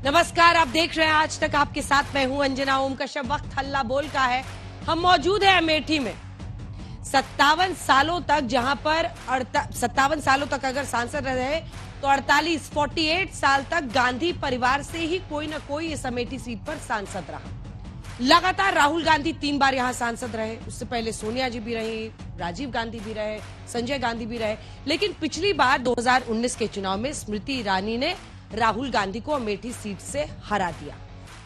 नमस्कार, आप देख रहे हैं आज तक आपके साथ मैं हूं अंजना ओम कश्यप। वक्त हल्ला बोल का है। हम मौजूद हैं अमेठी में। 57 सालों तक जहां पर 57 सालों तक अगर सांसद रहे तो 48 साल तक गांधी परिवार से ही कोई ना कोई इस अमेठी सीट पर सांसद रहा। लगातार राहुल गांधी 3 बार यहां सांसद रहे। उससे पहले सोनिया जी भी रही, राजीव गांधी भी रहे, संजय गांधी भी रहे। लेकिन पिछली बार 2019 के चुनाव में स्मृति ईरानी ने राहुल गांधी को अमेठी सीट से हरा दिया।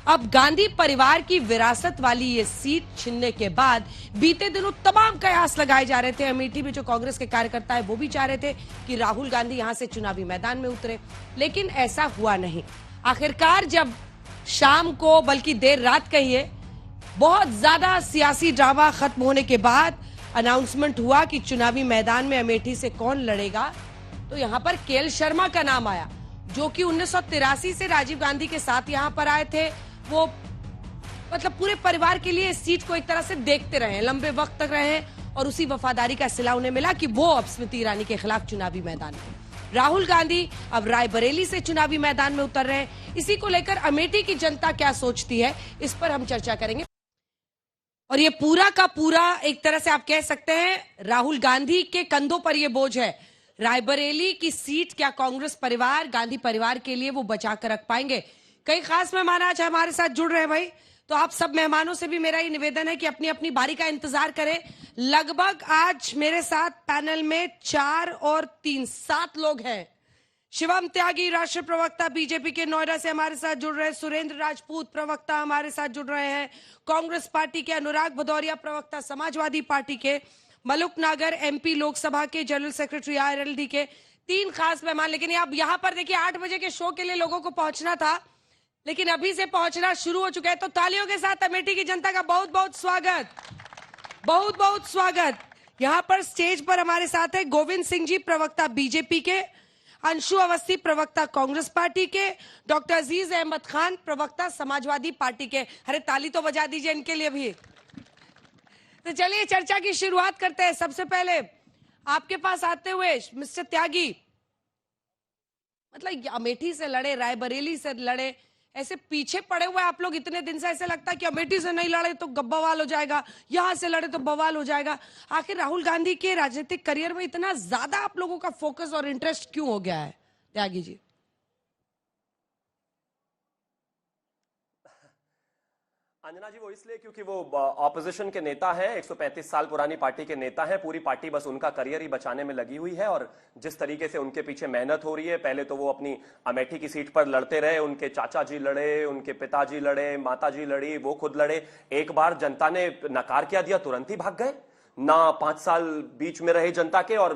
अब गांधी परिवार की विरासत वाली ये सीट छीनने के बाद बीते दिनों तमाम कयास लगाए जा रहे थे। अमेठी में जो कांग्रेस के कार्यकर्ता है वो भी चाह रहे थे कि राहुल गांधी यहां से चुनावी मैदान में उतरे, लेकिन ऐसा हुआ नहीं। आखिरकार जब शाम को, बल्कि देर रात कहिए, बहुत ज्यादा सियासी ड्रामा खत्म होने के बाद अनाउंसमेंट हुआ कि चुनावी मैदान में अमेठी से कौन लड़ेगा, तो यहां पर केएल शर्मा का नाम आया, जो कि 1983 से राजीव गांधी के साथ यहां पर आए थे। वो मतलब पूरे परिवार के लिए इस सीट को एक तरह से देखते रहे, लंबे वक्त तक रहे, और उसी वफादारी का सिला उन्हें मिला कि वो अब स्मृति ईरानी के खिलाफ चुनावी मैदान में। राहुल गांधी अब रायबरेली से चुनावी मैदान में उतर रहे हैं। इसी को लेकर अमेठी की जनता क्या सोचती है, इस पर हम चर्चा करेंगे। और ये पूरा का पूरा एक तरह से आप कह सकते हैं राहुल गांधी के कंधों पर ये बोझ है। रायबरेली की सीट क्या कांग्रेस परिवार, गांधी परिवार के लिए वो बचा कर रख पाएंगे? कई खास मेहमान आज हमारे साथ जुड़ रहे हैं भाई, तो आप सब मेहमानों से भी मेरा ये निवेदन है कि अपनी अपनी बारी का इंतजार करें। लगभग आज मेरे साथ पैनल में 4 और 3 7 लोग हैं। शिवम त्यागी, राष्ट्रीय प्रवक्ता बीजेपी के नोएडा से हमारे साथ जुड़ रहे हैं। सुरेंद्र राजपूत प्रवक्ता हमारे साथ जुड़ रहे हैं कांग्रेस पार्टी के। अनुराग भदौरिया प्रवक्ता समाजवादी पार्टी के। मलुक नागर एमपी लोकसभा के जनरल सेक्रेटरी आरएलडी के। 3 खास मेहमान। लेकिन अब यहां पर देखिए 8 बजे के शो के लिए लोगों को पहुंचना था, लेकिन अभी से पहुंचना शुरू हो चुका है। तो तालियों के साथ अमेठी की जनता का बहुत बहुत स्वागत, बहुत बहुत स्वागत। यहां पर स्टेज पर हमारे साथ है गोविंद सिंह जी, प्रवक्ता बीजेपी के, अंशु अवस्थी, प्रवक्ता कांग्रेस पार्टी के, डॉक्टर अजीज अहमद खान, प्रवक्ता समाजवादी पार्टी के। अरे ताली तो बजा दीजिए इनके लिए भी। तो चलिए चर्चा की शुरुआत करते हैं। सबसे पहले आपके पास आते हुए मिस्टर त्यागी, मतलब अमेठी से लड़े, रायबरेली से लड़े, ऐसे पीछे पड़े हुए आप लोग इतने दिन से। ऐसे लगता है कि अमेठी से नहीं लड़े तो बवाल हो जाएगा, यहां से लड़े तो बवाल हो जाएगा। आखिर राहुल गांधी के राजनीतिक करियर में इतना ज्यादा आप लोगों का फोकस और इंटरेस्ट क्यों हो गया है, त्यागी जी? अंजना जी, वो इसलिए क्योंकि वो ऑपोजिशन के नेता हैं, 135 साल पुरानी पार्टी के नेता हैं। पूरी पार्टी बस उनका करियर ही बचाने में लगी हुई है, और जिस तरीके से उनके पीछे मेहनत हो रही है, पहले तो वो अपनी अमेठी की सीट पर लड़ते रहे, उनके चाचा जी लड़े, उनके पिताजी लड़े, माता जी लड़ी, वो खुद लड़े। एक बार जनता ने नकार क्या दिया, तुरंत ही भाग गए ना। 5 साल बीच में रहे जनता के, और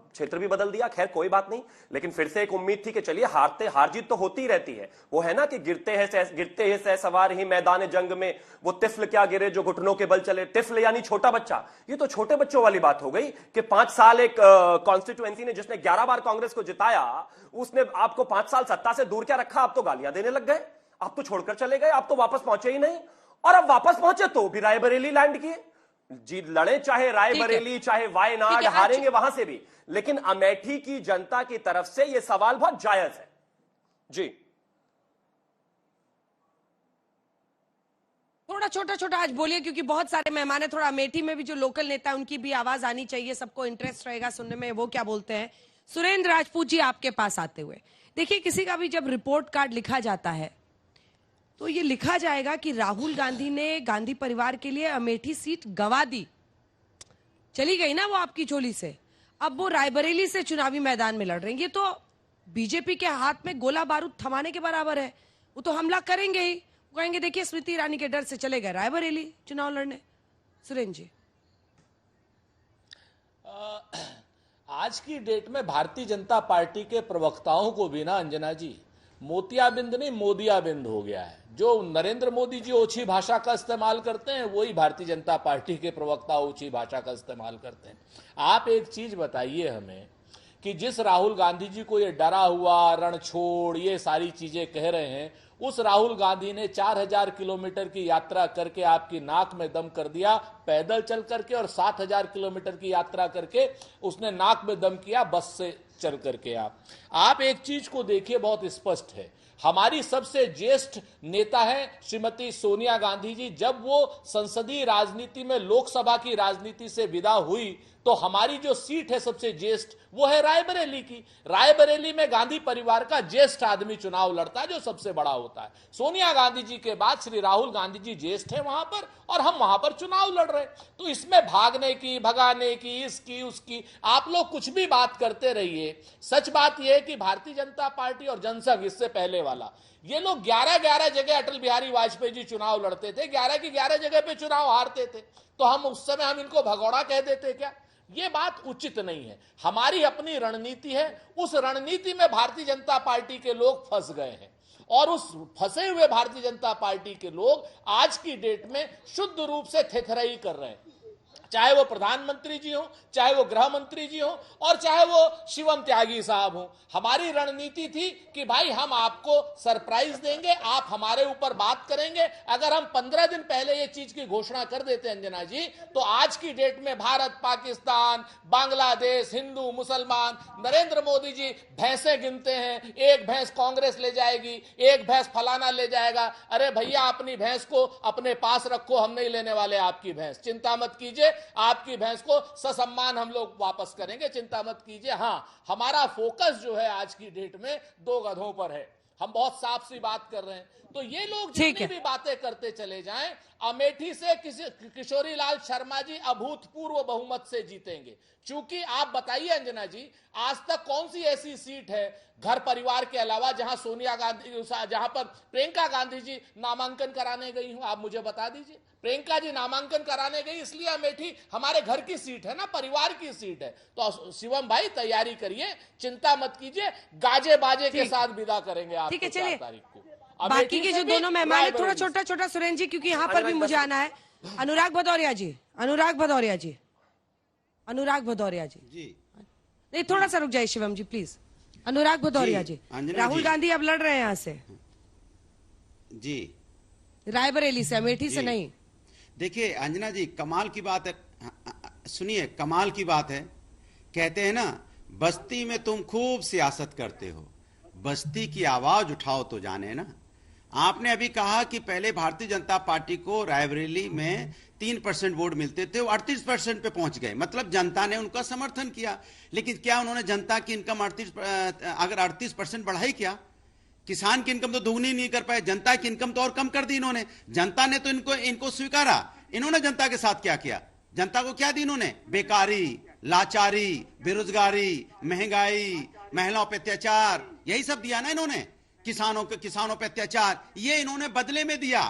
क्षेत्र भी बदल दिया। खैर कोई बात नहीं, लेकिन फिर से एक उम्मीद थी कि चलिए हार जीत तो होती ही रहती है। वो है ना कि गिरते हैं सवार ही मैदान जंग में, वो तिफल क्या गिरे जो घुटनों के बल चले। तिफल यानी छोटा बच्चा। ये तो छोटे बच्चों वाली बात हो गई कि 5 साल एक कॉन्स्टिट्यूएंसी ने, जिसने 11 बार कांग्रेस को जिताया, उसने आपको 5 साल सत्ता से दूर क्या रखा? आप तो गालियां देने लग गए, आप तो छोड़कर चले गए, आप तो वापस पहुंचे ही नहीं। और अब वापस पहुंचे तो भी रायबरेली लैंड किए। जी लड़े, चाहे रायबरेली चाहे वायनाड, हारेंगे वहां से भी, लेकिन अमेठी की जनता की तरफ से यह सवाल बहुत जायज है। जी थोड़ा छोटा छोटा आज बोलिए, क्योंकि बहुत सारे मेहमान है। थोड़ा अमेठी में भी जो लोकल नेता है उनकी भी आवाज आनी चाहिए, सबको इंटरेस्ट रहेगा सुनने में वो क्या बोलते हैं। सुरेंद्र राजपूत जी, आपके पास आते हुए, देखिए किसी का भी जब रिपोर्ट कार्ड लिखा जाता है तो ये लिखा जाएगा कि राहुल गांधी ने गांधी परिवार के लिए अमेठी सीट गंवा दी, चली गई ना वो आपकी झोली से। अब वो रायबरेली से चुनावी मैदान में लड़ रहे हैं। ये तो बीजेपी के हाथ में गोला बारूद थमाने के बराबर है। वो तो हमला करेंगे ही, वो कहेंगे देखिए स्मृति ईरानी के डर से चले गए रायबरेली चुनाव लड़ने। सुरेंद्र जी, आज की डेट में भारतीय जनता पार्टी के प्रवक्ताओं को भी ना अंजना जी, मोतियाबिंद नहीं मोदियाबिंद हो गया है। जो नरेंद्र मोदी जी ओछी भाषा का इस्तेमाल करते हैं, वही भारतीय जनता पार्टी के प्रवक्ता ओछी भाषा का इस्तेमाल करते हैं। आप एक चीज बताइए हमें कि जिस राहुल गांधी जी को ये डरा हुआ, रण छोड़, ये सारी चीजें कह रहे हैं, उस राहुल गांधी ने 4000 किलोमीटर की यात्रा करके आपकी नाक में दम कर दिया पैदल चल करके, और 7000 किलोमीटर की यात्रा करके उसने नाक में दम किया बस से चल करके। आप एक चीज को देखिए, बहुत स्पष्ट है, हमारी सबसे ज्येष्ठ नेता है श्रीमती सोनिया गांधी जी। जब वो संसदीय राजनीति में लोकसभा की राजनीति से विदा हुई तो हमारी जो सीट है सबसे ज्येष्ठ वो है रायबरेली की। रायबरेली में गांधी परिवार का ज्येष्ठ आदमी चुनाव लड़ता है, जो सबसे बड़ा होता है। सोनिया गांधी जी के बाद श्री राहुल गांधी जी ज्येष्ठ है वहां पर, और हम वहां पर चुनाव लड़ रहे हैं। तो इसमें भागने की, भगाने की, इसकी उसकी आप लोग कुछ भी बात करते रहिए। सच बात यह है कि भारतीय जनता पार्टी और जनसंघ, इससे पहले वाला, ये लोग 11-11 जगह अटल बिहारी वाजपेयी जी चुनाव लड़ते थे, 11 की 11 जगह पे चुनाव हारते थे। तो हम उस समय हम इनको भगौड़ा कह देते क्या? ये बात उचित नहीं है। हमारी अपनी रणनीति है, उस रणनीति में भारतीय जनता पार्टी के लोग फंस गए हैं, और उस फंसे हुए भारतीय जनता पार्टी के लोग आज की डेट में शुद्ध रूप से थेथराई कर रहे हैं। चाहे वो प्रधानमंत्री जी हो, चाहे वो गृह मंत्री जी हो, और चाहे वो शिवम त्यागी साहब हो। हमारी रणनीति थी कि भाई हम आपको सरप्राइज देंगे, आप हमारे ऊपर बात करेंगे। अगर हम 15 दिन पहले ये चीज की घोषणा कर देते अंजना जी, तो आज की डेट में भारत, पाकिस्तान, बांग्लादेश, हिंदू, मुसलमान, नरेंद्र मोदी जी भैंसे गिनते हैं, एक भैंस कांग्रेस ले जाएगी, एक भैंस फलाना ले जाएगा। अरे भैया, अपनी भैंस को अपने पास रखो, हम नहीं लेने वाले आपकी भैंस, चिंता मत कीजिए। आपकी भैंस को ससम्मान हम लोग वापस करेंगे, चिंता मत कीजिए। हाँ, हमारा फोकस जो है आज की डेट में 2 गधों पर है। हम बहुत साफ सी बात कर रहे हैं। तो ये लोग जितनी भी बातें करते चले जाएं, अमेठी से किशोरी लाल शर्मा जी अभूतपूर्व बहुमत से जीतेंगे। क्योंकि आप बताइए अंजना जी, आज तक कौन सी ऐसी सीट है घर परिवार के अलावा जहां सोनिया गांधी, जहां पर प्रियंका गांधी जी नामांकन कराने गई हूं? आप मुझे बता दीजिए। प्रियंका जी नामांकन कराने गई, इसलिए अमेठी हमारे घर की सीट है ना, परिवार की सीट है। तो शिवम भाई तैयारी करिए, चिंता मत कीजिए, गाजे बाजे के साथ विदा करेंगे आपको 4 तारीख को। बाकी के जो दोनों मेहमान है, थोड़ा छोटा छोटा सुरेंद्र जी, क्योंकि यहाँ पर भी मुझे आना है। अनुराग भदौरिया जी, अनुराग भदौरिया जी, अनुराग भदौरिया जी नहीं, थोड़ा सा रुक जाइए शिवम जी प्लीज। अनुराग भदौरिया जी, राहुल गांधी अब लड़ रहे हैं यहाँ से जी, रायबरेली से, अमेठी से नहीं। देखिए अंजना जी, कमाल की बात है, सुनिए, कमाल की बात है। कहते हैं ना, बस्ती में तुम खूब सियासत करते हो, बस्ती की आवाज उठाओ तो जाने ना। आपने अभी कहा कि पहले भारतीय जनता पार्टी को रायबरेली में 3% वोट मिलते थे, वो 38% पे पहुंच गए, मतलब जनता ने उनका समर्थन किया। लेकिन क्या उन्होंने जनता की इनकम 38% बढ़ाई? क्या किसान की इनकम तो दोगुनी नहीं कर पाए, जनता की इनकम तो और कम कर दी इन्होंने। जनता ने तो इनको स्वीकारा। इन्होंने जनता के साथ क्या किया? जनता को क्या दी इन्होंने? बेकारी, लाचारी, बेरोजगारी, महंगाई, महिलाओं पे अत्याचार, यही सब दिया ना इन्होंने। किसानों पे अत्याचार, ये इन्होंने बदले में दिया।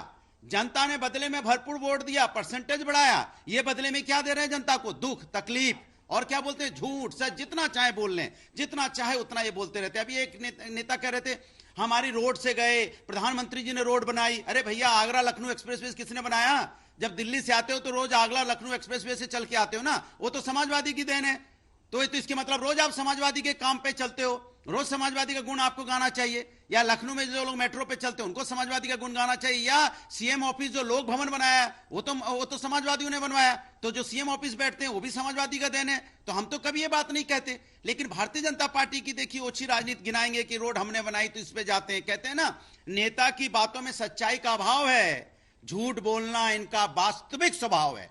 जनता ने बदले में भरपूर वोट दिया, परसेंटेज बढ़ाया। ये बदले में क्या दे रहे हैं जनता को? दुख, तकलीफ, और क्या बोलते हैं, झूठ सच, जितना चाहे बोल लें, जितना चाहे उतना ये बोलते रहते हैं। अभी एक नेता कह रहे थे, हमारी रोड से गए, प्रधानमंत्री जी ने रोड बनाई। अरे भैया, आगरा लखनऊ एक्सप्रेसवे किसने बनाया? जब दिल्ली से आते हो तो रोज आगरा लखनऊ एक्सप्रेसवे से चल के आते हो ना, वो तो समाजवादी की देन है। तो इसके मतलब रोज आप समाजवादी के काम पे चलते हो, रोज समाजवादी का गुण आपको गाना चाहिए। या लखनऊ में जो लोग मेट्रो पे चलते हैं उनको समाजवादी का गुण गाना चाहिए। या सीएम ऑफिस जो लोक भवन बनाया वो तो समाजवादियों ने बनवाया, तो जो सीएम ऑफिस बैठते हैं वो भी समाजवादी का देन है। तो हम तो कभी ये बात नहीं कहते। लेकिन भारतीय जनता पार्टी की देखिए ओछी राजनीति गिनाएंगे कि रोड हमने बनाई तो इस पे जाते हैं। कहते हैं ना, नेता की बातों में सच्चाई का अभाव है, झूठ बोलना इनका वास्तविक स्वभाव है।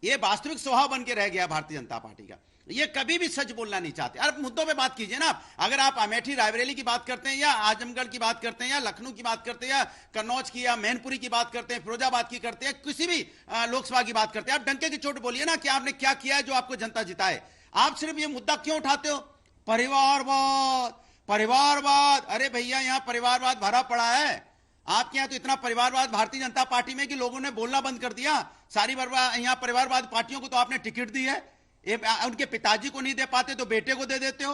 ये वास्तविक स्वभाव बन के रह गया भारतीय जनता पार्टी का। ये कभी भी सच बोलना नहीं चाहते। अरे मुद्दों पे बात कीजिए ना। अगर आप अमेठी रायबरेली की बात करते हैं, या आजमगढ़ की बात करते हैं, या लखनऊ की बात करते हैं, या कन्नौज की, या मैनपुरी की बात करते हैं, फिरोजाबाद की करते हैं, किसी भी लोकसभा की बात करते हैं, आप डंके की चोट बोलिए ना कि आपने क्या किया है जो आपको जनता जिताए। आप सिर्फ ये मुद्दा क्यों उठाते हो? परिवारवाद, परिवारवाद। अरे भैया, यहाँ परिवारवाद भरा पड़ा है। आपके यहाँ तो इतना परिवारवाद भारतीय जनता पार्टी में कि लोगों ने बोलना बंद कर दिया। सारी यहाँ परिवारवाद पार्टियों को तो आपने टिकट दी है। उनके पिताजी को नहीं दे पाते तो बेटे को दे देते हो।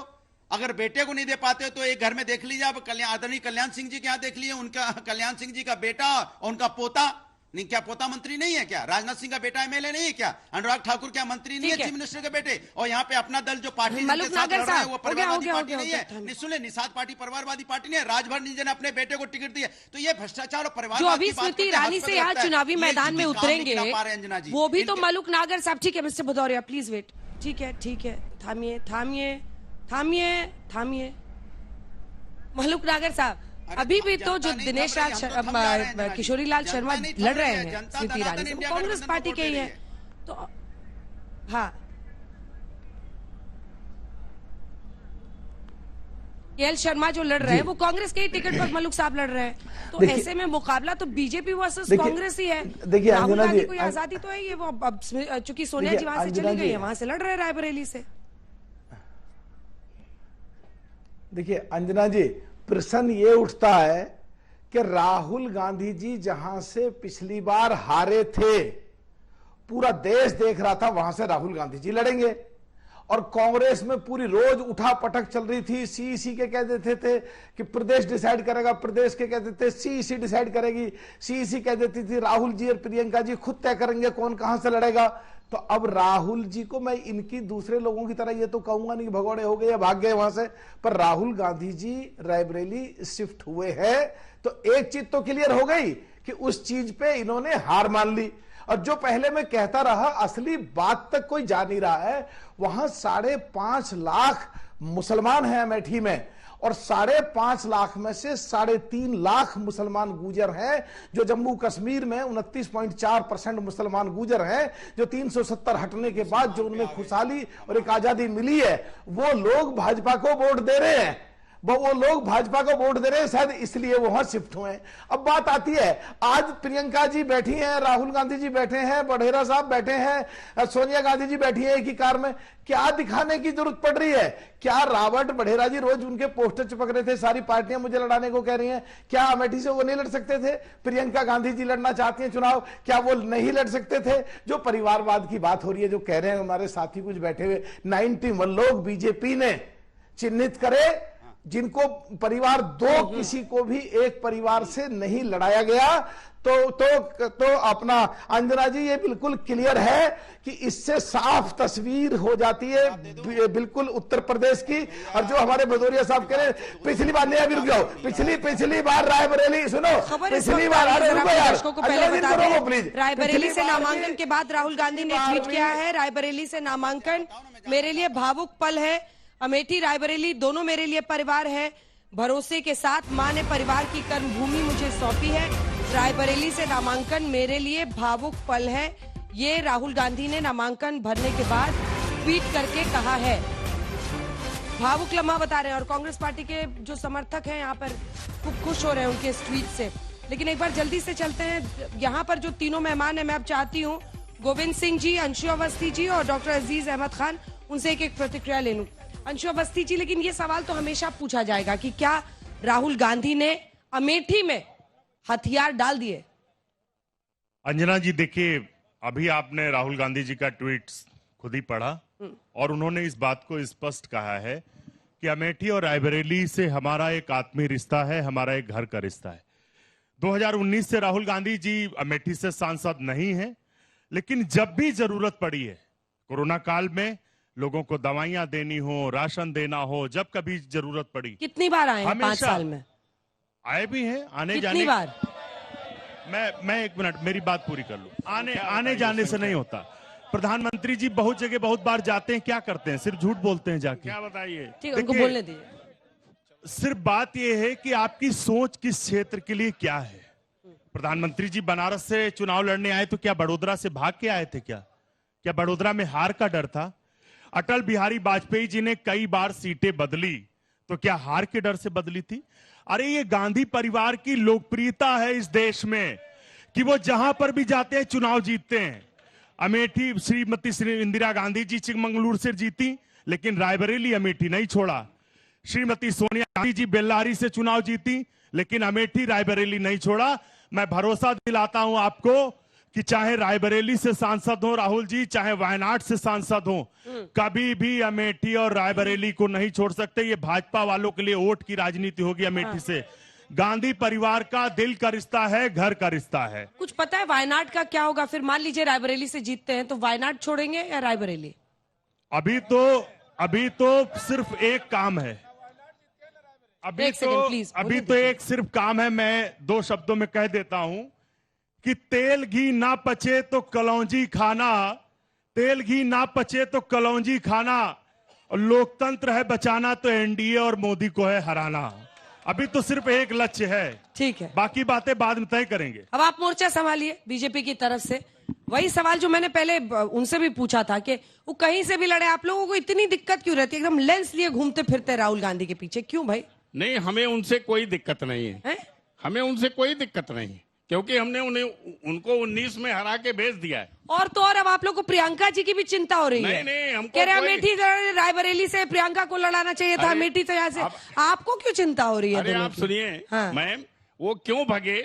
अगर बेटे को नहीं दे पाते तो एक घर में देख लीजिए आप, आदरणीय कल्याण सिंह जी के यहाँ देख लीजिए, उनका कल्याण सिंह जी का बेटा और उनका पोता। नहीं, क्या पोता मंत्री नहीं है क्या? राजनाथ सिंह का बेटा एमएलए नहीं है क्या? अनुराग ठाकुर क्या मंत्री नहीं है, चीफ मिनिस्टर के बेटे? और यहाँ पे अपना दल जो पार्टी जिनके साथ लड़ रहा है वो परिवारवादी पार्टी नहीं है। सुने, निषाद पार्टी परिवारवादी पार्टी नहीं है। राजभर निजी ने अपने बेटे को टिकट दिया, तो ये भ्रष्टाचार और परिवार जो अभी स्मृति ईरानी से यहाँ चुनावी मैदान में उतरेंगे वो भी तो मलुक नागर साहब। ठीक है मिस्टर भदौरिया, प्लीज वेट। ठीक है, थामिए मलुक नागर साहब, अभी भी तो जो दिनेश लाल किशोरी लाल शर्मा लड़ रहे हैं स्मृति ईरानी से, वो कांग्रेस पार्टी के ही है। तो हाँ, एल शर्मा जो लड़ रहे हैं वो कांग्रेस के ही टिकट पर मलुक साहब लड़ रहे हैं। तो ऐसे में मुकाबला तो बीजेपी वर्सेस कांग्रेस ही है। देखिए राहुल गांधी को आजादी तो है ये, वो अब चूंकि सोनिया जी वहां से चली गई है, वहां से लड़ रहे हैं रायबरेली से। देखिए अंजना जी, प्रश्न ये उठता है कि राहुल गांधी जी जहां से पिछली बार हारे थे, पूरा देश देख रहा था वहां से राहुल गांधी जी लड़ेंगे, और कांग्रेस में पूरी रोज उठा पटक चल रही थी। सीईसी के कह देते थे कि प्रदेश डिसाइड करेगा, प्रदेश के कह देते सीईसी डिसाइड करेगी, सीईसी कह देती थी राहुल जी और प्रियंका जी खुद तय करेंगे कौन कहां से लड़ेगा। तो अब राहुल जी को मैं इनकी दूसरे लोगों की तरह ये तो कहूंगा नहीं भगौड़े हो गए या भाग गए वहां से, पर राहुल गांधी जी रायबरेली शिफ्ट हुए हैं। तो एक चीज तो क्लियर हो गई कि उस चीज पे इन्होंने हार मान ली। और जो पहले मैं कहता रहा, असली बात तक कोई जा नहीं रहा है। वहां 5.5 लाख मुसलमान हैं अमेठी में, और 5.5 लाख में से 3.5 लाख मुसलमान गुजर हैं, जो जम्मू कश्मीर में 29.4% मुसलमान गुजर हैं, जो 370 हटने के बाद जो उनमें खुशहाली और एक आजादी मिली है, वो लोग भाजपा को वोट दे रहे हैं। वो लोग भाजपा को वोट दे रहे हैं, शायद इसलिए वहां शिफ्ट हुए हैं। अब बात आती है, आज प्रियंका जी बैठी हैं, राहुल गांधी जी बैठे हैं, बढेरा साहब बैठे हैं, सोनिया गांधी जी बैठी है एक ही कार में। क्या दिखाने की जरूरत पड़ रही है? क्या रॉबर्ट बढेरा जी रोज उनके पोस्टर चिपक रहे थे, सारी पार्टियां मुझे लड़ाने को कह रही हैं? क्या अमेठी से वो नहीं लड़ सकते थे? प्रियंका गांधी जी लड़ना चाहती हैं चुनाव, क्या वो नहीं लड़ सकते थे? जो परिवारवाद की बात हो रही है, जो कह रहे हैं हमारे साथी कुछ बैठे हुए, 91 लोग बीजेपी ने चिन्हित करे जिनको परिवार किसी को भी एक परिवार से नहीं लड़ाया गया। तो अपना अंजना जी, ये बिल्कुल क्लियर है कि इससे साफ तस्वीर हो जाती है बिल्कुल उत्तर प्रदेश की। और जो हमारे भदौरिया साहब कह रहे, पिछली बार नहीं, अभी रुक जाओ, पिछली बार रायबरेली, सुनो, पिछली बार रायबरेली से नामांकन के बाद राहुल गांधी ने ट्वीट किया है, रायबरेली से नामांकन मेरे लिए भावुक पल है, अमेठी रायबरेली दोनों मेरे लिए परिवार है, भरोसे के साथ मां ने परिवार की कर्मभूमि मुझे सौंपी है, रायबरेली से नामांकन मेरे लिए भावुक पल है। ये राहुल गांधी ने नामांकन भरने के बाद ट्वीट करके कहा है। भावुक लम्हा बता रहे हैं, और कांग्रेस पार्टी के जो समर्थक हैं यहाँ पर खूब खुश हो रहे हैं उनके इस ट्वीट से। लेकिन एक बार जल्दी से चलते हैं, यहाँ पर जो तीनों मेहमान है, मैं अब चाहती हूँ गोविंद सिंह जी, अंशु अवस्थी जी और डॉक्टर अजीज अहमद खान, उनसे एक एक प्रतिक्रिया ले लूं। अंशु अवस्थी जी, लेकिन ये सवाल तो हमेशा पूछा जाएगा कि क्या राहुल गांधी ने अमेठी में हथियार डाल दिए? अंजना जी, देखिए, अभी आपने राहुल गांधी जी का ट्वीट खुद ही पढ़ा और उन्होंने इस बात को स्पष्ट कहा है कि अमेठी और रायबरेली से हमारा एक आत्मीय रिश्ता है, हमारा एक घर का रिश्ता है। 2019 से राहुल गांधी जी अमेठी से सांसद नहीं है, लेकिन जब भी जरूरत पड़ी है, कोरोना काल में लोगों को दवाइयां देनी हो, राशन देना हो, जब कभी जरूरत पड़ी, कितनी बार आए हैं 5 साल में? आए भी हैं, आने कितनी जाने बार? मैं 1 मिनट, मेरी बात पूरी कर लूं। आने जाने से नहीं होता। प्रधानमंत्री जी बहुत जगह बहुत बार जाते हैं, क्या करते हैं? सिर्फ झूठ बोलते हैं जाके। क्या बताइए? ठीक है, उनको बोलने दीजिए। सिर्फ बात यह है कि आपकी सोच किस क्षेत्र के लिए क्या है। प्रधानमंत्री जी बनारस से चुनाव लड़ने आए तो क्या बड़ोदरा से भाग के आए थे? क्या बड़ोदरा में हार का डर था? अटल बिहारी वाजपेयी जी ने कई बार सीटें बदली, तो क्या हार के डर से बदली थी? अरे ये गांधी परिवार की लोकप्रियता है इस देश में कि वो जहां पर भी जाते हैं चुनाव जीतते हैं। अमेठी श्रीमती इंदिरा गांधी जी चिकमंगलुरु से जीती, लेकिन रायबरेली अमेठी नहीं छोड़ा। श्रीमती सोनिया गांधी जी बेल्लारी से चुनाव जीती, लेकिन अमेठी रायबरेली नहीं छोड़ा। मैं भरोसा दिलाता हूं आपको कि चाहे रायबरेली से सांसद हो राहुल जी, चाहे वायनाड से सांसद हो, कभी भी अमेठी और रायबरेली को नहीं छोड़ सकते। ये भाजपा वालों के लिए वोट की राजनीति होगी अमेठी से, गांधी परिवार का दिल का रिश्ता है, घर का रिश्ता है। कुछ पता है वायनाड का क्या होगा? फिर मान लीजिए रायबरेली से जीतते हैं तो वायनाड छोड़ेंगे या रायबरेली? अभी तो सिर्फ एक काम है। अभी तो एक सिर्फ काम है। मैं 2 शब्दों में कह देता हूं कि तेल घी ना पचे तो कलौंजी खाना, तेल घी ना पचे तो कलौंजी खाना, लोकतंत्र है बचाना तो एनडीए और मोदी को है हराना। अभी तो सिर्फ एक लक्ष्य है, ठीक है, बाकी बातें बाद में तय करेंगे। अब आप मोर्चा संभालिए बीजेपी की तरफ से। वही सवाल जो मैंने पहले उनसे भी पूछा था कि वो कहीं से भी लड़े, आप लोगों को इतनी दिक्कत क्यों रहती है? एकदम लेंस लिए घूमते फिरते राहुल गांधी के पीछे क्यों भाई? नहीं, हमें उनसे कोई दिक्कत नहीं है, हमें उनसे कोई दिक्कत नहीं है, क्योंकि हमने उनको 19 में हरा के भेज दिया है। और तो और अब आप लोग को प्रियंका जी की भी चिंता हो रही है। नहीं, हमको कह रहे अमेठी रायबरेली से प्रियंका को लड़ाना चाहिए था, अमेठी से यहाँ से। आपको क्यों चिंता हो रही है? अरे आप सुनिए मैम, वो क्यों भगे?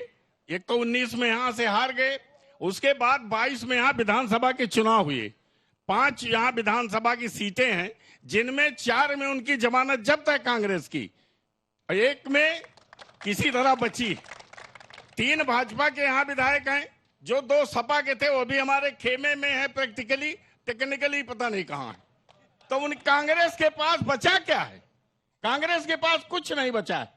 एक तो 19 में यहाँ से हार गए, उसके बाद 22 में यहाँ विधानसभा के चुनाव हुए। 5 यहाँ विधानसभा की सीटें हैं, जिनमें 4 में उनकी जमानत जब्त है कांग्रेस की, 1 में किसी तरह बची। 3 भाजपा के यहाँ विधायक हैं, जो 2 सपा के थे वो भी हमारे खेमे में है, प्रैक्टिकली, टेक्निकली पता नहीं कहाँ है। तो उन कांग्रेस के पास बचा क्या है? कांग्रेस के पास कुछ नहीं बचा है।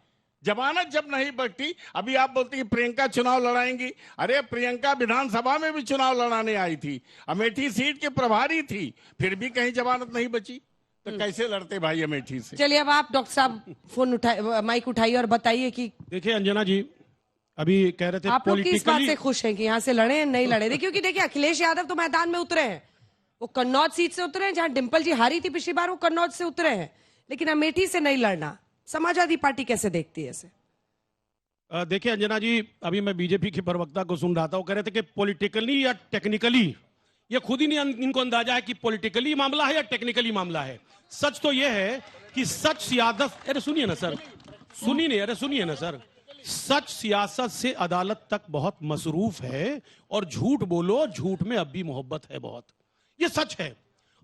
जमानत जब नहीं बची, अभी आप बोलती कि प्रियंका चुनाव लड़ाएंगी। अरे प्रियंका विधानसभा में भी चुनाव लड़ाने आई थी, अमेठी सीट के प्रभारी थी, फिर भी कहीं जमानत नहीं बची, तो कैसे लड़ते भाई अमेठी से? चलिए अब आप डॉक्टर साहब फोन उठाइए, माइक उठाइए और बताइए कि देखिए अंजना जी, अभी कह रहे थे आप लोग किस बात से खुश हैं कि यहाँ से लड़े नहीं लड़े? क्योंकि देखिए अखिलेश यादव तो मैदान में उतरे हैं, वो कन्नौज सीट से उतरे हैं, जहां डिंपल जी हारी थी पिछली बार, वो कन्नौज से उतरे हैं, लेकिन अमेठी से नहीं लड़ना। समाजवादी पार्टी कैसे देखती है इसे? देखिए अंजना जी, अभी मैं बीजेपी के प्रवक्ता को सुन रहा था, वो कह रहे थे कि पॉलिटिकली या टेक्निकली, ये खुद ही नहीं इनको अंदाजा है कि पॉलिटिकली मामला है या टेक्निकली मामला है। सच तो यह है कि सच सियासत, अरे सुनिए ना सर, सुनिए ना सर, सच सियासत से अदालत तक बहुत मसरूफ है, और झूठ बोलो, झूठ में अब भी मोहब्बत है बहुत, ये सच है।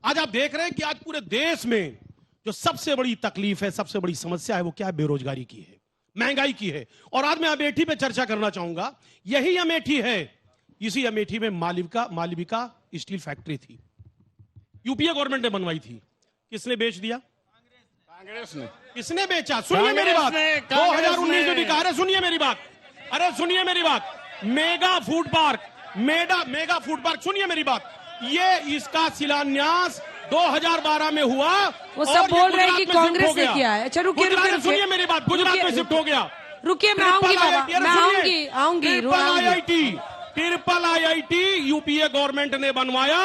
आज आप देख रहे हैं कि आज पूरे देश में जो सबसे बड़ी तकलीफ है, सबसे बड़ी समस्या है, वो क्या है? बेरोजगारी की है, महंगाई की है। और आज मैं अमेठी पे चर्चा करना चाहूंगा। यही अमेठी है, इसी अमेठी में मालविका स्टील फैक्ट्री थी, यूपीए गवर्नमेंट ने बनवाई थी। किसने बेच दिया? कांग्रेस ने। किसने बेचा? सुनिए मेरी बात, 2019 में बिका। अरे सुनिए मेरी बात, मेगा फूड पार्क, सुनिए मेरी बात, ये इसका शिलान्यास 2012 में हुआ। वो सब बोल रहे हैं कि कांग्रेस ने किया है। अच्छा रुकिए, सुनिए मेरी बात, गुजरात में शिफ्ट हो गया। रुकिए, मैं आऊंगी बाबा, मैं आऊंगी। ट्रिपल आईआईटी यूपीए गवर्नमेंट ने बनवाया,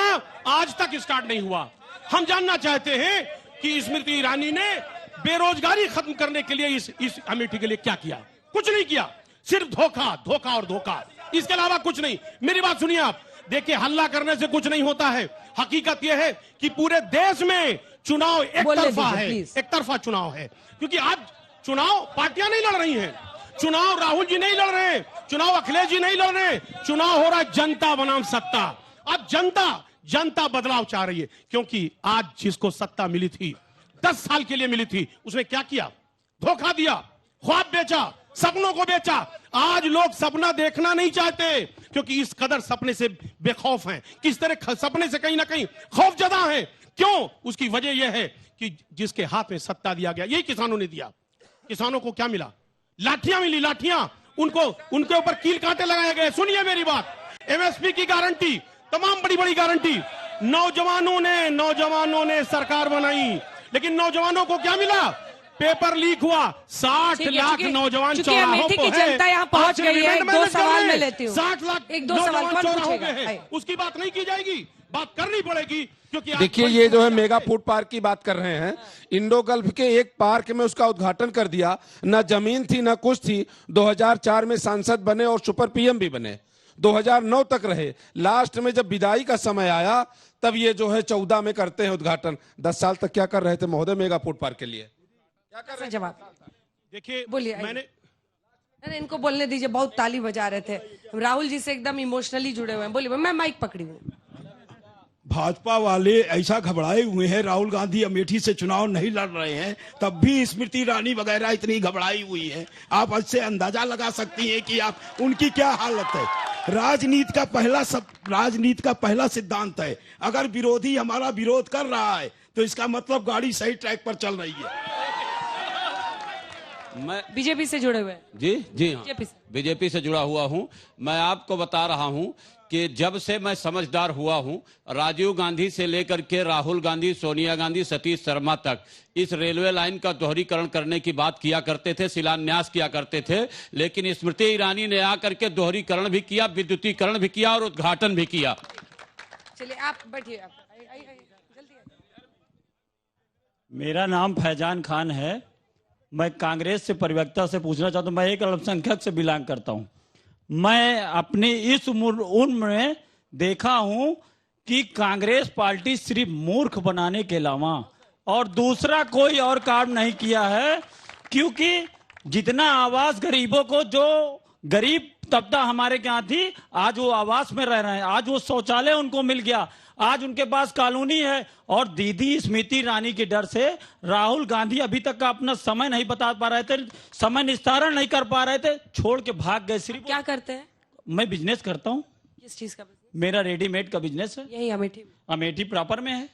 आज तक स्टार्ट नहीं हुआ। हम जानना चाहते हैं कि स्मृति ईरानी ने बेरोजगारी खत्म करने के लिए इस अमेठी के लिए क्या किया? कुछ नहीं किया, सिर्फ धोखा, इसके अलावा कुछ नहीं। मेरी बात सुनिए आप, देखिए हल्ला करने से कुछ नहीं होता है। हकीकत यह है कि पूरे देश में चुनाव एक तरफा चुनाव है, क्योंकि आज चुनाव पार्टियां नहीं लड़ रही हैं, चुनाव राहुल जी नहीं लड़ रहे हैं, चुनाव अखिलेश जी नहीं लड़ रहे हैं, चुनाव हो रहा है जनता बनाम सत्ता। अब जनता बदलाव चाह रही है, क्योंकि आज जिसको सत्ता मिली थी, 10 साल के लिए मिली थी, उसने क्या किया? धोखा दिया, ख्वाब बेचा, सपनों को बेचा। आज लोग सपना देखना नहीं चाहते, क्योंकि इस कदर सपने से बेखौफ हैं, किस तरह सपने से कहीं ना कहीं खौफजदा हैं। क्यों? उसकी वजह यह है कि जिसके हाथ में सत्ता दिया गया, यही किसानों ने दिया। किसानों को क्या मिला? लाठियां मिली, लाठियां, उनके ऊपर कील कांटे लगाए गए। सुनिए मेरी बात, एमएसपी की गारंटी, तमाम बड़ी गारंटी, नौजवानों ने सरकार बनाई, लेकिन नौजवानों को क्या मिला? पेपर लीक हुआ, 60 लाख नौजवान चौराहों पे है। जनता यहाँ पहुंच गई है। 1-2 सवाल मैं लेती हूँ, 60 लाख 1-2 सवाल कौन पूछेगा? उसकी बात नहीं की जाएगी, बात करनी पड़ेगी, क्योंकि देखिए ये जो है मेगा फूड पार्क की बात कर रहे हैं, इंडो गल्फ के एक पार्क में उसका उद्घाटन कर दिया, ना जमीन थी ना कुछ थी। 2004 में सांसद बने और सुपर पीएम भी बने, 2009 तक रहे। लास्ट में जब विदाई का समय आया, तब ये जो है 14 में करते हैं उद्घाटन। 10 साल तक क्या कर रहे थे महोदय मेगा फूड पार्क के लिए? क्या कर रहे? जवाब देखिए, बोलिए। मैंने इनको बोलने दीजिए, बहुत ताली बजा रहे थे। राहुल जी से एकदम इमोशनली जुड़े हुए हैं। बोलिए, मैं माइक पकड़ी हूँ। भाजपा वाले ऐसा घबराए हुए हैं, राहुल गांधी अमेठी से चुनाव नहीं लड़ रहे हैं, तब भी स्मृति ईरानी वगैरह इतनी घबराई हुई है। आप इससे अंदाजा लगा सकती हैं कि आप उनकी क्या हालत है। राजनीति का पहला सिद्धांत है, अगर विरोधी हमारा विरोध कर रहा है तो इसका मतलब गाड़ी सही ट्रैक पर चल रही है। मैं बीजेपी से जुड़े हुए हैं। जी हाँ, बीजेपी से जुड़ा हुआ हूं। मैं आपको बता रहा हूं कि जब से मैं समझदार हुआ हूं, राजीव गांधी से लेकर के राहुल गांधी, सोनिया गांधी, सतीश शर्मा तक इस रेलवे लाइन का दोहरीकरण करने की बात किया करते थे, शिलान्यास किया करते थे, लेकिन स्मृति ईरानी ने आकर के दोहरीकरण भी किया, विद्युतीकरण भी किया और उद्घाटन भी किया। चलिए आप बैठिए, आप जल्दी। मेरा नाम फैजान खान है। मैं कांग्रेस से प्रवक्ता से पूछना चाहता हूं। मैं एक अल्पसंख्यक से बिलोंग करता हूं। मैं अपनी इस उम्र में देखा हूं कि कांग्रेस पार्टी सिर्फ मूर्ख बनाने के अलावा और दूसरा कोई और काम नहीं किया है, क्योंकि जितना आवास गरीबों को, जो गरीब तबका हमारे यहाँ थी, आज वो आवास में रह रहे हैं, आज वो शौचालय उनको मिल गया, आज उनके पास कॉलोनी है। और दीदी स्मृति ईरानी के डर से राहुल गांधी अभी तक का अपना समय नहीं बता पा रहे थे, समय निस्तारण नहीं कर पा रहे थे, छोड़ के भाग गए। सिर्फ क्या करते हैं? मैं बिजनेस करता हूँ। किस चीज का बिजनेस? मेरा रेडीमेड का बिजनेस है। यही अमेठी? अमेठी प्रॉपर में है।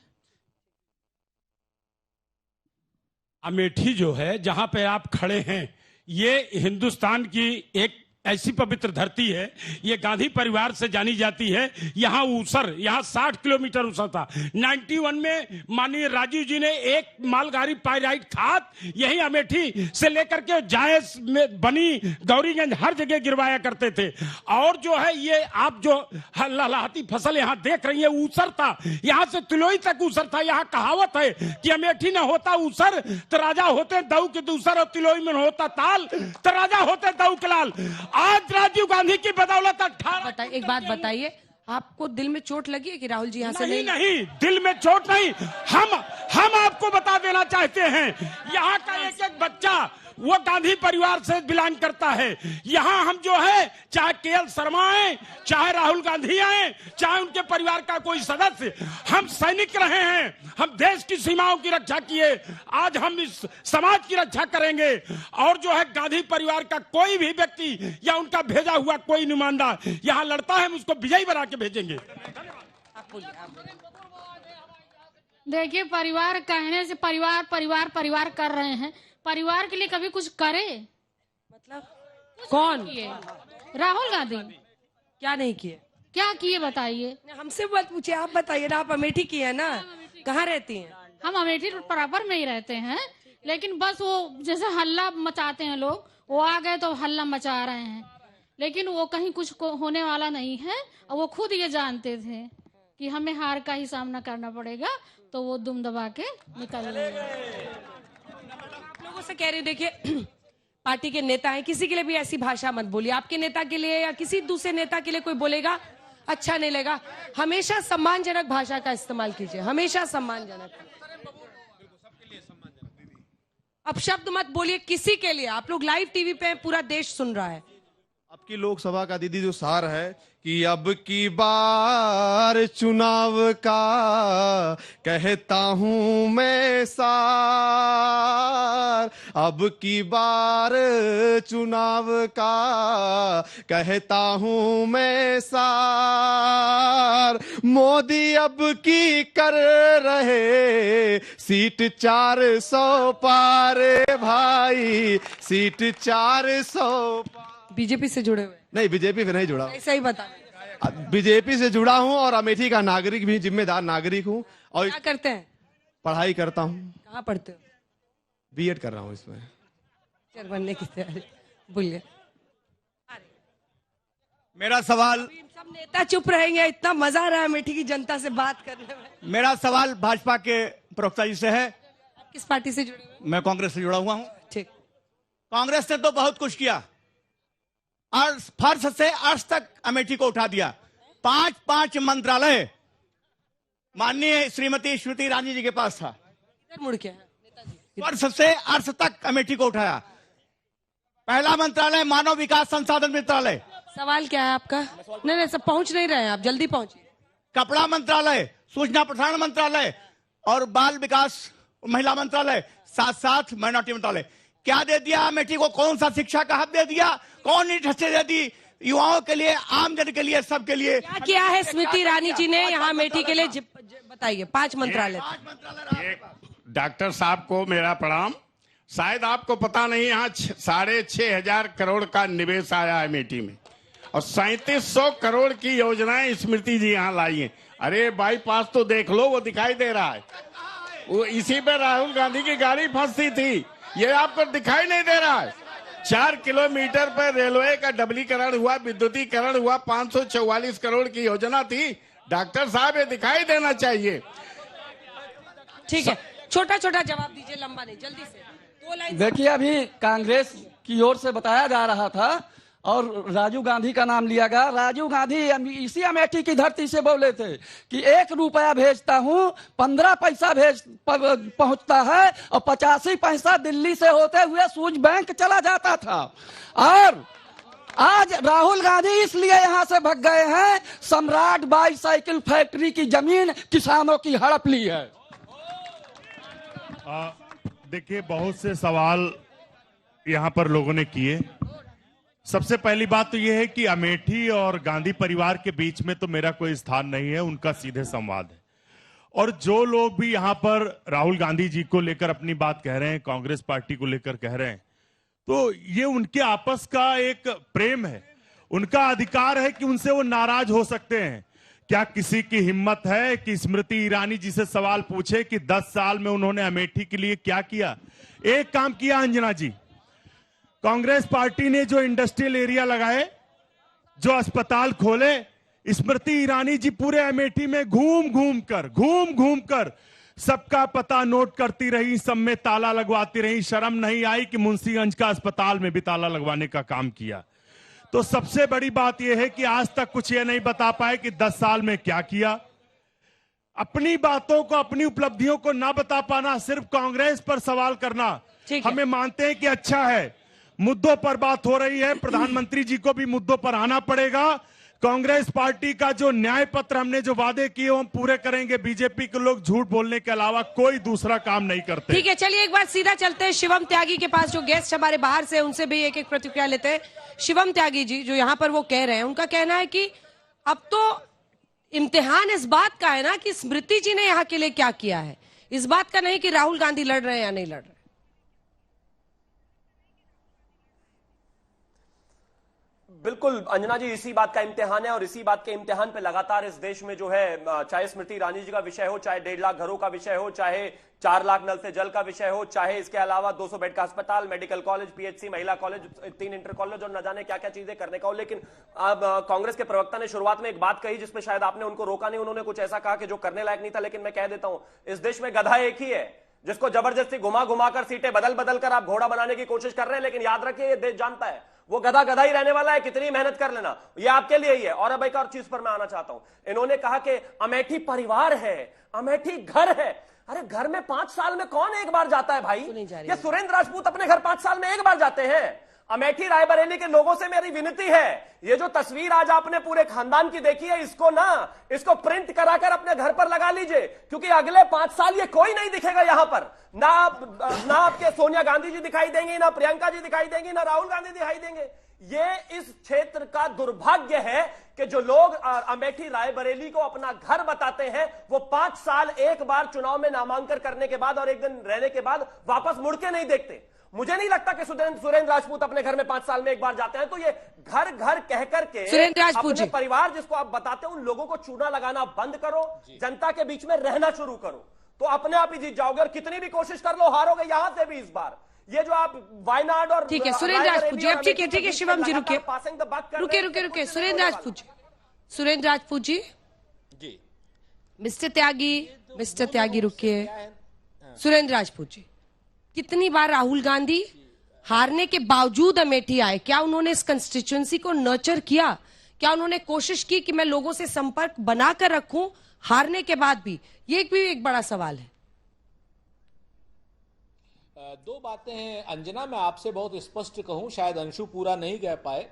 अमेठी जो है, जहां पे आप खड़े हैं, ये हिंदुस्तान की एक ऐसी पवित्र धरती है, ये गांधी परिवार से जानी जाती है। यहाँ ऊसर, यहाँ 60 किलोमीटर ऊसर था। 91 में माननीय राजीव जी ने एक मालगाड़ी पायराइट खाद यही अमेठी से लेकर के जायस में बनी, गौरीगंज, हर जगह गिरवाया करते थे। और जो है ये आप जो लहलहाती फसल यहाँ देख रही है, ऊसर था, यहाँ से तिलोई तक ऊसर था। यहाँ कहावत है कि अमेठी न होता ऊसर तो राजा होते दऊ के दूसर, और तिलोई में होता ताल तो राजा होते दऊ के लाल। आज राजीव गांधी की बदौलत 18। एक बात बताइए, आपको दिल में चोट लगी है कि राहुल जी यहाँ से नहीं, दिल में चोट नहीं। हम आपको बता देना चाहते हैं, यहाँ का एक एक बच्चा वो गांधी परिवार से बिलोंग करता है। यहाँ हम जो है, चाहे केएल शर्मा आए, चाहे राहुल गांधी आए, चाहे उनके परिवार का कोई सदस्य, हम सैनिक रहे हैं, हम देश की सीमाओं की रक्षा किए, आज हम इस समाज की रक्षा करेंगे। और जो है गांधी परिवार का कोई भी व्यक्ति या उनका भेजा हुआ कोई नुमाइंदा यहाँ लड़ता है, हम उसको विजयी बना के भेजेंगे। देखिए, परिवार कहने से परिवार परिवार परिवार कर रहे हैं, परिवार के लिए कभी कुछ करे? मतलब कौन? राहुल गांधी। क्या नहीं किए? क्या किए बताइए? हमसे मत पूछिए, आप बताइए ना। आप अमेठी की है ना, कहाँ रहती हैं? हम अमेठी बराबर में ही रहते हैं, लेकिन बस वो जैसे हल्ला मचाते हैं लोग, वो आ गए तो हल्ला मचा रहे हैं, लेकिन वो कहीं कुछ होने वाला नहीं है। और वो खुद ये जानते थे कि हमें हार का ही सामना करना पड़ेगा, तो वो दुम दबा के निकल गए। लोगों से कह रहे, देखिए पार्टी के नेता हैं, किसी के लिए भी ऐसी भाषा मत बोलिए। आपके नेता के लिए या किसी दूसरे नेता के लिए कोई बोलेगा अच्छा नहीं लगेगा, हमेशा सम्मानजनक भाषा का इस्तेमाल कीजिए, हमेशा सम्मानजनक। अब शब्द मत बोलिए किसी के लिए। आप लोग लाइव टीवी पे पूरा देश सुन रहा है। आपकी लोकसभा का दीदी जो सार है कि अब की बार चुनाव का कहता हूं मैं सार, अब की बार चुनाव का कहता हूं मैं सार, मोदी अब की कर रहे सीट 400 पार भाई, सीट 400 पार। बीजेपी से जुड़े हुए? नहीं, बीजेपी से नहीं जुड़ा। सही बता। बीजेपी से जुड़ा हूं और अमेठी का नागरिक भी, जिम्मेदार नागरिक हूं। और क्या करते हैं? पढ़ाई करता हूं। कहाँ पढ़ते हो? बीएड कर रहा हूं इसमें। टीचर बनने की तैयारी। बोलिए। मेरा सवाल, सब नेता चुप रहेंगे, इतना मजा आ रहा है अमेठी की जनता से बात करने में। मेरा सवाल भाजपा के प्रवक्ता जी से है। आप किस पार्टी से जुड़े हुए? मैं कांग्रेस से जुड़ा हुआ हूं। ठीक। कांग्रेस ने तो बहुत कुछ किया, फर्श से अर्श तक अमेठी को उठा दिया। 5 मंत्रालय माननीय श्रीमती स्मृति ईरानी जी के पास था। मुड़ के फर्श से अर्श तक अमेठी को उठाया। पहला मंत्रालय मानव विकास संसाधन मंत्रालय। सवाल क्या है आपका? नहीं, सब पहुंच नहीं रहे हैं, आप जल्दी पहुंचिए। कपड़ा मंत्रालय, सूचना प्रसारण मंत्रालय और बाल विकास महिला मंत्रालय, साथ साथ माइनॉरिटी मंत्रालय। क्या दे दिया अमेठी को? कौन सा शिक्षा का हक दे दिया? कौन इंडस्ट्री दे दी? युवाओं के लिए, आमजन के लिए, सबके लिए क्या किया है स्मृति ईरानी जी ने यहाँ अमेठी के लिए? बताइए। 5 मंत्रालय। डॉक्टर साहब को मेरा प्रणाम। शायद आपको पता नहीं, यहाँ 6,500 करोड़ का निवेश आया है अमेठी में और 3700 करोड़ की योजनाएं स्मृति जी यहाँ लाई हैं। अरे बाईपास तो देख लो, वो दिखाई दे रहा है। वो इसी पे राहुल गांधी की गाड़ी फंसती थी, ये आपको दिखाई नहीं दे रहा है। 4 किलोमीटर पर रेलवे का डबलीकरण हुआ, विद्युतीकरण हुआ, 544 करोड़ की योजना थी। डॉक्टर साहब ये दिखाई देना चाहिए। ठीक है, छोटा छोटा जवाब दीजिए, लंबा नहीं, जल्दी से 2 लाइन। देखिए, अभी कांग्रेस की ओर से बताया जा रहा था और राजीव गांधी का नाम लिया गया। राजीव गांधी इसी अमेठी की धरती से बोले थे कि 1 रुपया भेजता हूं, 15 पैसा पहुंचता है और 85 पैसा दिल्ली से होते हुए सूझ बैंक चला जाता था। और आज राहुल गांधी इसलिए यहां से भग गए हैं, सम्राट बाईसाइकिल फैक्ट्री की जमीन किसानों की हड़प ली है। देखिए, बहुत से सवाल यहां पर लोगों ने किए। सबसे पहली बात तो यह है कि अमेठी और गांधी परिवार के बीच में तो मेरा कोई स्थान नहीं है, उनका सीधे संवाद है। और जो लोग भी यहां पर राहुल गांधी जी को लेकर अपनी बात कह रहे हैं, कांग्रेस पार्टी को लेकर कह रहे हैं, तो ये उनके आपस का एक प्रेम है, उनका अधिकार है कि उनसे वो नाराज हो सकते हैं। क्या किसी की हिम्मत है कि स्मृति ईरानी जी से सवाल पूछे कि 10 साल में उन्होंने अमेठी के लिए क्या किया? एक काम किया अंजना जी, कांग्रेस पार्टी ने जो इंडस्ट्रियल एरिया लगाए, जो अस्पताल खोले, स्मृति ईरानी जी पूरे अमेठी में घूम घूम कर सबका पता नोट करती रही, सब में ताला लगवाती रही। शर्म नहीं आई कि मुंशीगंज का अस्पताल में भी ताला लगवाने का काम किया। तो सबसे बड़ी बात यह है कि आज तक कुछ ये नहीं बता पाए कि 10 साल में क्या किया। अपनी बातों को, अपनी उपलब्धियों को ना बता पाना, सिर्फ कांग्रेस पर सवाल करना, हमें मानते हैं कि अच्छा है। मुद्दों पर बात हो रही है, प्रधानमंत्री जी को भी मुद्दों पर आना पड़ेगा। कांग्रेस पार्टी का जो न्याय पत्र हमने जो वादे किए हम पूरे करेंगे। बीजेपी के लोग झूठ बोलने के अलावा कोई दूसरा काम नहीं करते। ठीक है, चलिए एक बार सीधा चलते हैं शिवम त्यागी के पास, जो गेस्ट हमारे बाहर से, उनसे भी एक एक प्रतिक्रिया लेते हैं। शिवम त्यागी जी, जो यहाँ पर वो कह रहे हैं, उनका कहना है कि अब तो इम्तिहान इस बात का है ना कि स्मृति जी ने यहाँ के लिए क्या किया है, इस बात का नहीं कि राहुल गांधी लड़ रहे हैं या नहीं लड़ रहे। बिल्कुल अंजना जी, इसी बात का इम्तिहान है और इसी बात के इम्तिहान पे लगातार इस देश में जो है, चाहे स्मृति ईरानी जी का विषय हो, चाहे 1.5 लाख घरों का विषय हो, चाहे 4 लाख नल से जल का विषय हो, चाहे इसके अलावा 200 बेड का अस्पताल, मेडिकल कॉलेज, पीएचसी, महिला कॉलेज, 3 इंटर कॉलेज और न जाने क्या क्या चीजें करने का हो। लेकिन अब कांग्रेस के प्रवक्ता ने शुरुआत में एक बात कही जिसमें शायद आपने उनको रोका नहीं। उन्होंने कुछ ऐसा कहा कि जो करने लायक नहीं था, लेकिन मैं कह देता हूं, इस देश में गधा एक ही है जिसको जबरदस्ती घुमा घुमा कर, सीटें बदल बदल कर आप घोड़ा बनाने की कोशिश कर रहे हैं। लेकिन याद रखिए, ये देश जानता है वो गधा गधा ही रहने वाला है, कितनी मेहनत कर लेना, ये आपके लिए ही है। और अब एक और चीज पर मैं आना चाहता हूं। इन्होंने कहा कि अमेठी परिवार है, अमेठी घर है। अरे घर में 5 साल में कौन एक बार जाता है भाई? ये सुरेंद्र राजपूत अपने घर 5 साल में एक बार जाते हैं। अमेठी रायबरेली के लोगों से मेरी विनती है, ये जो तस्वीर आज आपने पूरे खानदान की देखी है, इसको प्रिंट कराकर अपने घर पर लगा लीजिए, क्योंकि अगले 5 साल ये कोई नहीं दिखेगा यहां पर। ना आपके सोनिया गांधी जी दिखाई देंगी, ना प्रियंका जी दिखाई देंगी, ना राहुल गांधी दिखाई देंगे। ये इस क्षेत्र का दुर्भाग्य है कि जो लोग अमेठी रायबरेली को अपना घर बताते हैं, वो 5 साल एक बार चुनाव में नामांकन करने के बाद और एक दिन रहने के बाद वापस मुड़ के नहीं देखते। मुझे नहीं लगता कि सुरेंद्र राजपूत अपने घर में 5 साल में एक बार जाते हैं। तो ये घर घर कह करके अपने परिवार जिसको आप बताते हो, उन लोगों को चूना लगाना बंद करो, जनता के बीच में रहना शुरू करो, तो अपने आप ही जीत जाओगे। और कितनी भी कोशिश कर लो, हारोगे यहां से भी इस बार। ये जो आप वायनाड और ठीक है सुरेंद्र राजपूत जी, अब ठीक है शिवम जी रुके सुरेंद्र राजपूत जी मिस्टर त्यागी रुकिए। सुरेंद्र राजपूत जी, कितनी बार राहुल गांधी हारने के बावजूद अमेठी आए? क्या उन्होंने इस कंस्टिट्यूएंसी को नर्चर किया? क्या उन्होंने कोशिश की कि मैं लोगों से संपर्क बनाकर रखूं हारने के बाद भी? ये भी एक बड़ा सवाल है। 2 बातें हैं अंजना, मैं आपसे बहुत स्पष्ट कहूं, शायद अंशु पूरा नहीं कह पाए।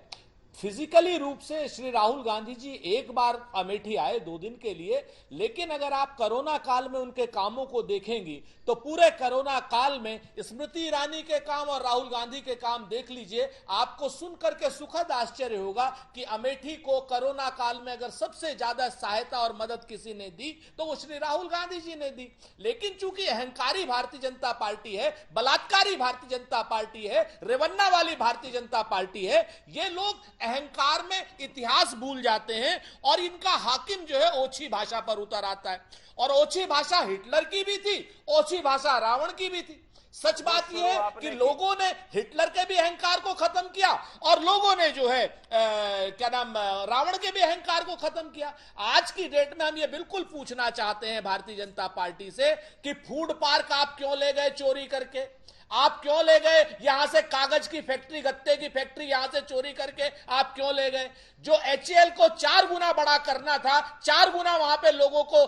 फिजिकली रूप से श्री राहुल गांधी जी एक बार अमेठी आए 2 दिन के लिए, लेकिन अगर आप कोरोना काल में उनके कामों को देखेंगी तो पूरे कोरोना काल में स्मृति ईरानी के काम और राहुल गांधी के काम देख लीजिए। आपको सुन करके सुखद आश्चर्य होगा कि अमेठी को कोरोना काल में अगर सबसे ज्यादा सहायता और मदद किसी ने दी तो वो श्री राहुल गांधी जी ने दी। लेकिन चूंकि अहंकारी भारतीय जनता पार्टी है, बलात्कारी भारतीय जनता पार्टी है, रेवन्ना वाली भारतीय जनता पार्टी है, ये लोग अहंकार में इतिहास भूल जाते हैं और इनका हाकिम जो है ओछी भाषा पर उतर आता है। और ओछी भाषा हिटलर की भी थी, ओछी भाषा रावण की भी थी। सच बात यह है कि लोगों ने हिटलर के भी अहंकार को खत्म किया और लोगों ने जो है रावण के भी अहंकार को खत्म किया। आज की डेट में हम ये बिल्कुल पूछना चाहते हैं भारतीय जनता पार्टी से कि फूड पार्क आप क्यों ले गए चोरी करके? आप क्यों ले गए यहां से कागज की फैक्ट्री, गत्ते की फैक्ट्री यहां से चोरी करके आप क्यों ले गए? जो HAL को 4 गुना बड़ा करना था, 4 गुना वहां पे लोगों को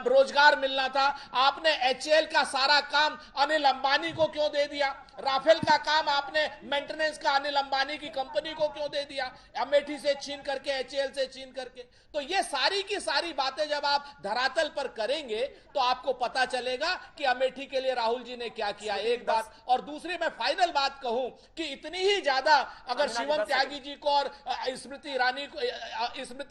रोजगार मिलना था, आपने HAL का सारा काम अनिल अंबानी को क्यों दे दिया? राफेल का काम आपने मेंटेनेंस का अनिल अंबानी की कंपनी को क्यों दे दिया? अमेठी से छीन करके, HAL से छीन करके। तो ये सारी की सारी बातें जब आप धरातल पर करेंगे तो आपको पता चलेगा कि अमेठी के लिए राहुल जी ने क्या किया, एक बात। और दूसरी मैं फाइनल बात कहूं कि इतनी ही ज्यादा अगर शिवम त्यागी जी को और स्मृति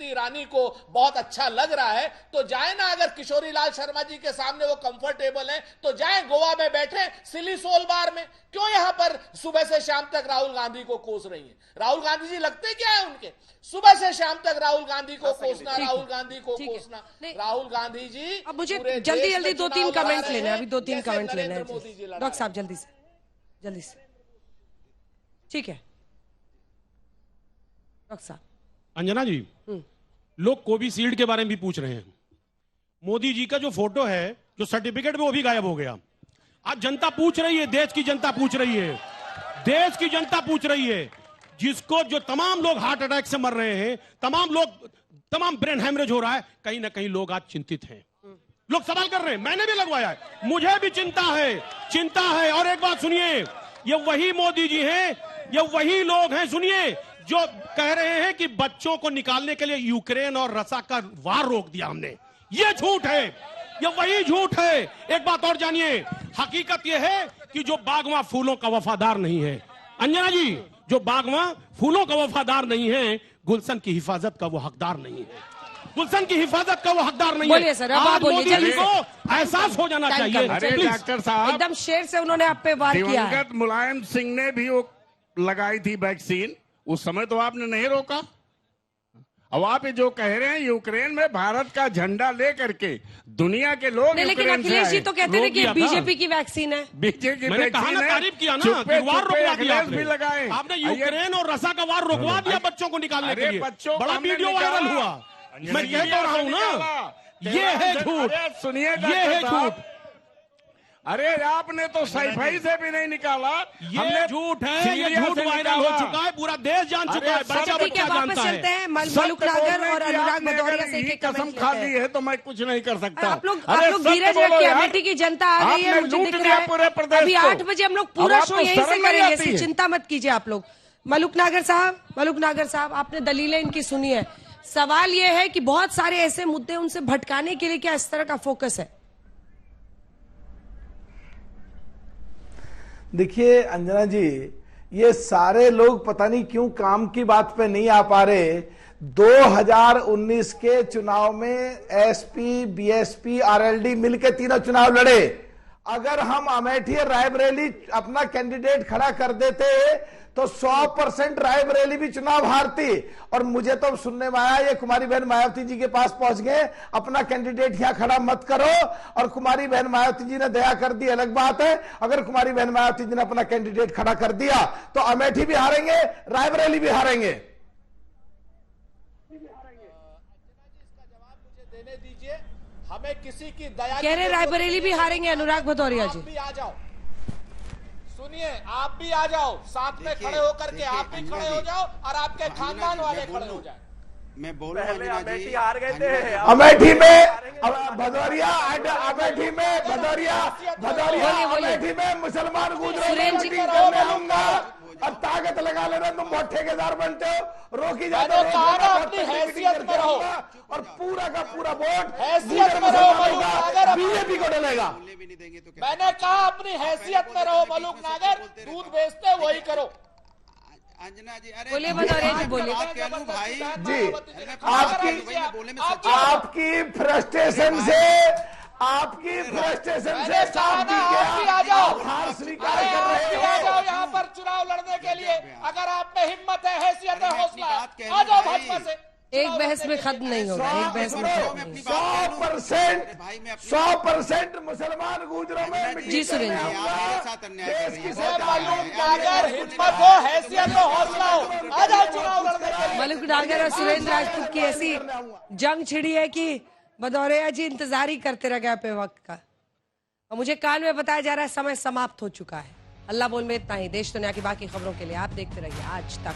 ईरानी को बहुत अच्छा लग रहा है तो जाए ना, अगर किशोरी लाल शर्मा जी के सामने वो कंफर्टेबल है तो जाए गोवा में बैठे सिली सोल बार में। क्यों यहां पर सुबह से शाम तक राहुल गांधी को कोस रही है? राहुल गांधी जी लगते क्या है उनके? सुबह से शाम तक राहुल गांधी को कोसना, राहुल गांधी को कोसना। राहुल गांधी जी, अब मुझे जल्दी जल्दी 2-3 कमेंट लेने हैं, अभी 2-3 कमेंट लेने हैं डॉक्टर साहब, जल्दी से। ठीक है डॉक्टर साहब। अंजना जी, लोग कोविशील्ड के बारे में भी पूछ रहे हैं। मोदी जी का जो फोटो है, जो सर्टिफिकेट में, वो भी गायब हो गया। आज जनता पूछ रही है, देश की जनता पूछ रही है, देश की जनता पूछ रही है, जिसको जो तमाम लोग हार्ट अटैक से मर रहे हैं, तमाम ब्रेन हेमरेज हो रहा है, कहीं ना कहीं लोग आज चिंतित हैं। लोग सवाल कर रहे हैं, मैंने भी लगवाया है, मुझे भी चिंता है। और एक बात सुनिए, ये वही मोदी जी हैं, ये वही लोग हैं, सुनिए, जो कह रहे हैं कि बच्चों को निकालने के लिए यूक्रेन और रसिया का वार रोक दिया हमने। ये झूठ है, ये वही झूठ है। एक बात और जानिए, हकीकत ये है कि जो बागवां फूलों का वफादार नहीं है, अंजना जी, जो बागवां फूलों का वफादार नहीं है, गुलशन की हिफाजत का वो हकदार नहीं है। गुलशन की हिफाजत का वो हकदार नहीं है। सर, अब बोलिए, जल्दी को एहसास हो जाना चाहिए। अरे डॉक्टर साहब, एकदम शेर से उन्होंने आप पे वार किया है। दिवंगत मुलायम सिंह ने भी वो लगाई थी वैक्सीन, उस समय तो आपने नहीं रोका। अब आप जो कह रहे हैं यूक्रेन में भारत का झंडा लेकर के दुनिया के लोग, लेकिन अखिलेश जी तो कहते हैं कि बीजेपी की वैक्सीन है। बीजेपी की मैंने कहा ना, तारीफ किया ना, वार रोकवा दिया आपने। आपने यूक्रेन और रसिया का वार रोकवा दिया बच्चों को निकालने के लिए, बड़ा वीडियो वायरल हुआ। मैं कह तो रहा हूं ना, ये है झूठ, सुनिए, ये है झूठ। अरे आपने तो सफाई से भी नहीं निकाला। ये झूठ है, ये झूठ वायरल हो चुका है, पूरा देश जान चुका है, बच्चा बच्चा जानता है। मलुक नागर और अनुराग भदौरिया से एक कसम खा ली है तो मैं कुछ नहीं कर सकता। आप लोग धीरज रखिए, अमेठी की जनता आ गई है, मुझे दिख रहा है। पूरे प्रदेश अभी 8 बजे हम लोग पूरा शो यहीं से करेंगे, इसकी चिंता मत कीजिए आप लोग। मलुक नागर साहब, आपने दलीलें इनकी सुनी है। सवाल ये है कि बहुत सारे ऐसे मुद्दे उनसे भटकाने के लिए क्या इस तरह का फोकस है? देखिए अंजना जी, ये सारे लोग पता नहीं क्यों काम की बात पे नहीं आ पा रहे। 2019 के चुनाव में एसपी, बीएसपी, आरएलडी मिलकर तीनों चुनाव लड़े। अगर हम अमेठी और रायबरेली अपना कैंडिडेट खड़ा कर देते तो 100% रायबरेली भी चुनाव हारती। और मुझे तो सुनने में आया ये कुमारी बहन मायावती जी के पास पहुंच गए, अपना कैंडिडेट यहां खड़ा मत करो। और कुमारी बहन मायावती जी ने दया कर दी, अलग बात है। अगर कुमारी बहन मायावती जी ने अपना कैंडिडेट खड़ा कर दिया तो अमेठी भी हारेंगे, रायबरेली भी हारेंगे। देने दीजिए, हमें किसी की दया। कह रहे रायबरेली भी हारेंगे अनुराग भदौरिया जी। भी आ जाओ, सुनिए, आप भी आ जाओ, साथ में खड़े होकर के आप भी खड़े हो जाओ और आपके खानदान वाले खड़े हो जाए। मैं बोलूं पहले अंजना जी, अमेठी हार गए थे, अमेठी में भदौरिया अमेठी में भदौरिया अमेठी में मुसलमान गुजरों में मीटिंग करने आऊंगा। अब ताकत लगा लेना, तुम बहुत ठेकेदार बनते हो, रोकी जाते हो। अपनी हैसियत में रहो और पूरा का पूरा वोट हैसियत में रहो मलूक नागर, बीजेपी को डलेगा। मैंने कहा अपनी हैसियत में रहो मलूक नागर, दूध बेचते वही करो। अंजना जी, अरे बोलिए भदौरिया जी, बोलिए। भाई जी, आपकी फ्रस्ट्रेशन से हार स्वीकार कर रहे हो। आ जाओ यहाँ पर चुनाव लड़ने के लिए, अगर आप में हिम्मत है, हैसियत है, हौसला है, आ जाओ भाजपा से। एक बहस में खत्म नहीं होगा, एक बहस में खत्म नहीं होगा। 100% मुसलमान गुजरों में जी सुरेंद्र जी, मलूक नागर, हिम्मत हो, हैसियत हो, हौसला हो, आ जाओ चुनाव लड़ने के लिए। मलूक नागर और सुरेंद्र राजपूत की ऐसी जंग छिड़ी है कि भदौरिया जी इंतजार ही करते रह गए अपने वक्त का। और मुझे कान में बताया जा रहा है समय समाप्त हो चुका है। अल्लाह बोल में इतना ही। देश दुनिया की बाकी खबरों के लिए आप देखते रहिए आज तक।